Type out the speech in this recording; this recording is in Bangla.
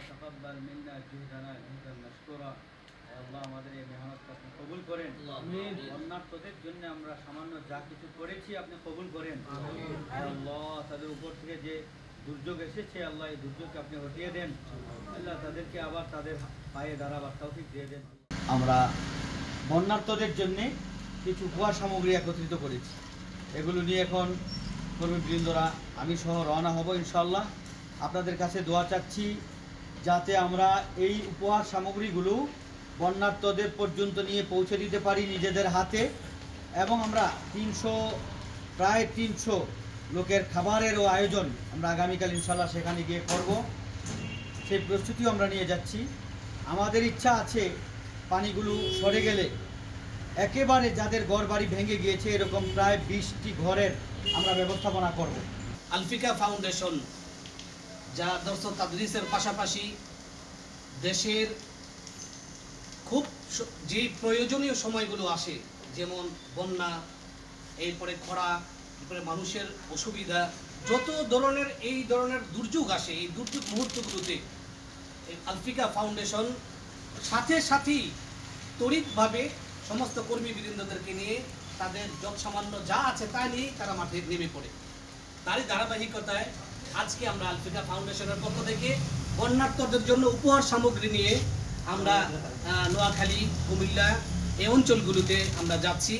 তাকাব্বাল মিন্না জুহদানা জুহদান মাশকুরা। আল্লাহ আমাদের এই মেহনতকে আপনি কবুল করেন। আমিন। বন্যার্তদের জন্য আমরা সামান্য যা কিছু করেছি আপনি কবুল করেন। আমিন। আল্লাহ তাদের উপর থেকে যে দুর্যোগ এসেছে আল্লাহ এই দুর্যোগকে আপনি হটিয়ে দেন। আল্লাহ তাদেরকে আবার তাদের পায়ে দাঁড়াবার তৌফিক দিয়ে দেন। আমরা বন্যার্তদের জন্য কিছু উপহার সামগ্রী একত্রিত করেছি। এগুলো নিয়ে এখন কর্মীবৃন্দরা আমি সহ রওনা হব ইনশাআল্লাহ। আপনাদের কাছে দোয়া চাচ্ছি যাতে আমরা এই উপহার সামগ্রীগুলো বন্যার্তদের পর্যন্ত নিয়ে পৌঁছে দিতে পারি নিজেদের হাতে, এবং আমরা প্রায় 300 লোকের খাবারেরও আয়োজন আমরা আগামীকাল ইনশাআল্লাহ সেখানে গিয়ে করব। সেই প্রস্তুতিও আমরা নিয়ে যাচ্ছি। আমাদের ইচ্ছা আছে পানিগুলো সরে গেলে একেবারে যাদের ঘর বাড়ি ভেঙে গিয়েছে এরকম প্রায় 20টি ঘরের আমরা ব্যবস্থাপনা করব। আলফিকা ফাউন্ডেশন যা দর্স তাদরিসের পাশাপাশি দেশের খুব যে প্রয়োজনীয় সময়গুলো আসে, যেমন বন্যা, এরপরে খরা, এরপরে মানুষের অসুবিধা, যত ধরনের এই ধরনের দুর্যোগ আসে, এই দুর্যোগ মুহূর্তগুলোতে আলফিকা ফাউন্ডেশন সাথেই তড়িৎভাবে সমস্ত কর্মীবৃন্দদেরকে নিয়ে তাদের যৎসামান্য যা আছে তা নিয়েই তারা মাঠে নেমে পড়ে। তারই ধারাবাহিকতায় আজকে আমরা আলফিকা ফাউন্ডেশনের পক্ষ থেকে বন্যার্তদের জন্য উপহার সামগ্রী নিয়ে আমরা নোয়াখালী, কুমিল্লা এই অঞ্চলগুলোতে আমরা যাচ্ছি।